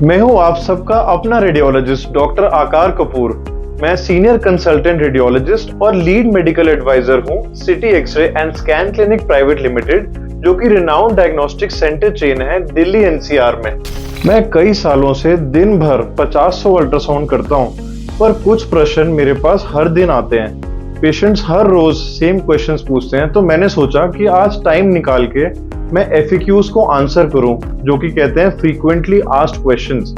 मैं हूं आप सबका अपना रेडियोलॉजिस्ट डॉक्टर आकार कपूर। मैं सीनियर कंसल्टेंट रेडियोलॉजिस्ट और लीड मेडिकल एडवाइजर हूं city X ray and scan clinic private limited, जो कि रिनाउंड डायग्नोस्टिक सेंटर चेन है दिल्ली एनसीआर में। मैं कई सालों से दिन भर 50-100 अल्ट्रासाउंड करता हूं, पर कुछ प्रश्न मेरे पास हर दिन आते हैं। पेशेंट्स हर रोज सेम क्वेश्चंस पूछते हैं, तो मैंने सोचा कि आज टाइम निकाल के मैं FAQs को आंसर करूं, जो कि कहते हैं फ्रीक्वेंटली आस्क्ड क्वेश्चंस।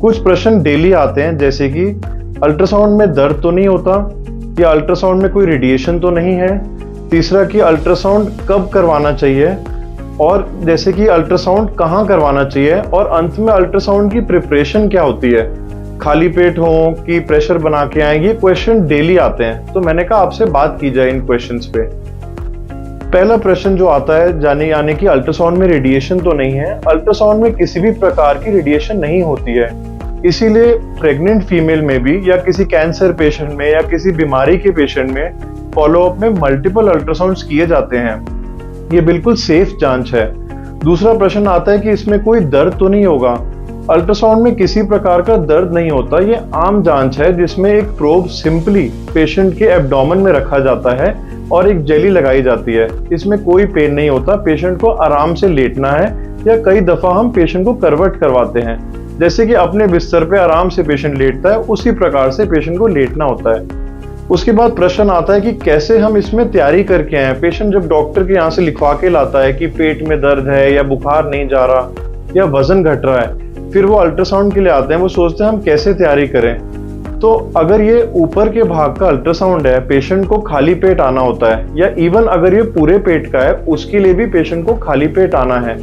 कुछ प्रश्न डेली आते हैं, जैसे कि अल्ट्रासाउंड में दर्द तो नहीं होता, या अल्ट्रासाउंड में कोई रेडिएशन तो नहीं है। तीसरा कि अल्ट्रासाउंड कब करवाना चाहिए, और जैसे कि अल्ट्रासाउंड कहाँ करवाना चाहिए, और अंत में अल्ट्रासाउंड की प्रिपरेशन क्या होती है, खाली पेट हो कि प्रेशर बना के आए। ये क्वेश्चन डेली आते हैं, तो मैंने कहा आपसे बात की जाए इन क्वेश्चंस पे। पहला प्रश्न जो आता है यानी कि अल्ट्रासाउंड में रेडिएशन तो नहीं है। अल्ट्रासाउंड में किसी भी प्रकार की रेडिएशन नहीं होती है, इसीलिए प्रेग्नेंट फीमेल में भी, या किसी कैंसर पेशेंट में, या किसी बीमारी के पेशेंट में फॉलोअप में मल्टीपल अल्ट्रासाउंड्स किए जाते हैं। ये बिल्कुल सेफ जांच है। दूसरा प्रश्न आता है कि इसमें कोई दर्द तो नहीं होगा। अल्ट्रासाउंड में किसी प्रकार का दर्द नहीं होता। ये आम जांच है जिसमें एक प्रोब सिंपली पेशेंट के एब्डोमेन में रखा जाता है और एक जेली लगाई जाती है। इसमें कोई पेन नहीं होता। पेशेंट को आराम से लेटना है, या कई दफा हम पेशेंट को करवट करवाते हैं, जैसे कि अपने बिस्तर पे आराम से पेशेंट लेटता है, उसी प्रकार से पेशेंट को लेटना होता है। उसके बाद प्रश्न आता है कि कैसे हम इसमें तैयारी करके आए। पेशेंट जब डॉक्टर के यहाँ से लिखवा के लाता है कि पेट में दर्द है, या बुखार नहीं जा रहा, या वजन घट रहा है, फिर वो अल्ट्रासाउंड के लिए आते हैं। वो सोचते हैं हम कैसे तैयारी करें। तो अगर ये ऊपर के भाग का अल्ट्रासाउंड है, पेशेंट को खाली पेट आना होता है, या इवन अगर ये पूरे पेट का है, उसके लिए भी पेशेंट को खाली पेट आना है।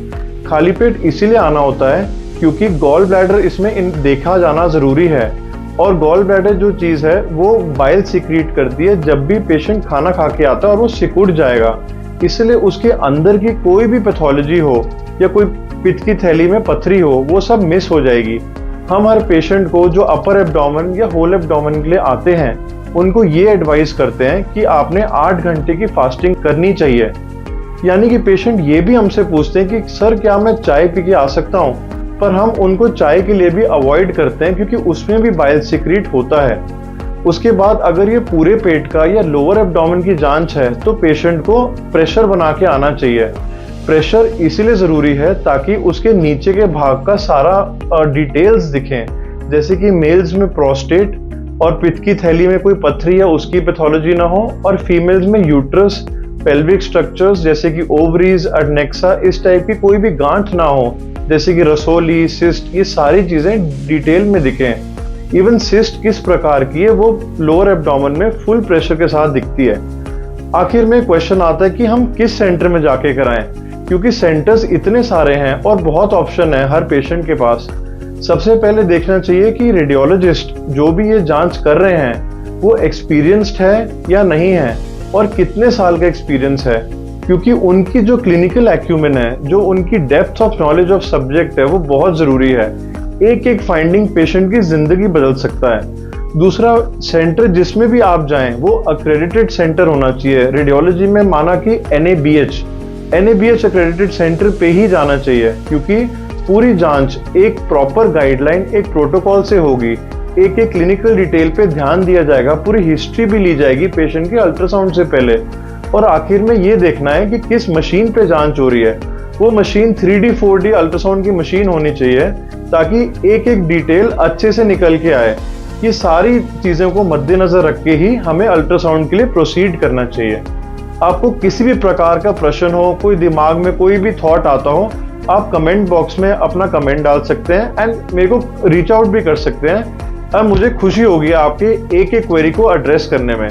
खाली पेट इसीलिए आना होता है क्योंकि गॉल ब्लैडर इसमें देखा जाना जरूरी है, और गॉल ब्लैडर जो चीज है वो बाइल सिक्रीट करती है जब भी पेशेंट खाना खा के आता है, और वो सिकुड़ जाएगा। इसलिए उसके अंदर की कोई भी पैथोलॉजी हो, या कोई पित्त की थैली में पथरी हो, वो सब मिस हो जाएगी। हम हर पेशेंट को जो अपर एब्डोमेन या होल एब्डोमेन के लिए आते हैं, उनको ये एडवाइस करते हैं कि आपने 8 घंटे की फास्टिंग करनी चाहिए। यानी कि पेशेंट ये भी हमसे पूछते हैं कि सर क्या मैं चाय पी के आ सकता हूँ, पर हम उनको चाय के लिए भी अवॉइड करते हैं क्योंकि उसमें भी बाइल सिक्रीट होता है। उसके बाद अगर ये पूरे पेट का या लोअर एब्डोमेन की जांच है, तो पेशेंट को प्रेशर बना के आना चाहिए। प्रेशर इसीलिए जरूरी है ताकि उसके नीचे के भाग का सारा डिटेल्स दिखें, जैसे कि मेल्स में प्रोस्टेट और पित्त की थैली में कोई पथरी या उसकी पैथोलॉजी ना हो, और फीमेल्स में यूट्रस, पेल्विक स्ट्रक्चर्स जैसे कि ओवरीज, एडनेक्सा, इस टाइप की कोई भी गांठ ना हो, जैसे कि रसोली, सिस्ट, ये सारी चीजें डिटेल में दिखें। इवन सिस्ट किस प्रकार की है वो लोअर एब्डोमेन में फुल प्रेशर के साथ दिखती है। आखिर में क्वेश्चन आता है कि हम किस सेंटर में जाके कराएं, क्योंकि सेंटर्स इतने सारे हैं और बहुत ऑप्शन है हर पेशेंट के पास। सबसे पहले देखना चाहिए कि रेडियोलॉजिस्ट जो भी ये जांच कर रहे हैं वो एक्सपीरियंस्ड है या नहीं है, और कितने साल का एक्सपीरियंस है, क्योंकि उनकी जो क्लिनिकल एक्यूमेन है, जो उनकी depth of knowledge of subject है, वो बहुत जरूरी है। एक एक फाइंडिंग पेशेंट की जिंदगी बदल सकता है। दूसरा, सेंटर जिसमें भी आप जाएं वो अक्रेडिटेड सेंटर होना चाहिए। रेडियोलॉजी में माना कि NABH अक्रेडिटेड सेंटर पे ही जाना चाहिए, क्योंकि पूरी जांच एक प्रॉपर गाइडलाइन, एक प्रोटोकॉल से होगी। एक एक क्लिनिकल डिटेल पे ध्यान दिया जाएगा, पूरी हिस्ट्री भी ली जाएगी पेशेंट के अल्ट्रासाउंड से पहले। और आखिर में ये देखना है कि किस मशीन पे जांच हो रही है। वो मशीन 3D 4D अल्ट्रासाउंड की मशीन होनी चाहिए, ताकि एक एक डिटेल अच्छे से निकल के आए। ये सारी चीजों को मद्देनजर रख के ही हमें अल्ट्रासाउंड के लिए प्रोसीड करना चाहिए। आपको किसी भी प्रकार का प्रश्न हो, कोई दिमाग में कोई भी थॉट आता हो, आप कमेंट बॉक्स में अपना कमेंट डाल सकते हैं, एंड मेरे को रीच आउट भी कर सकते हैं। अब मुझे खुशी होगी आपके एक एक क्वेरी को एड्रेस करने में।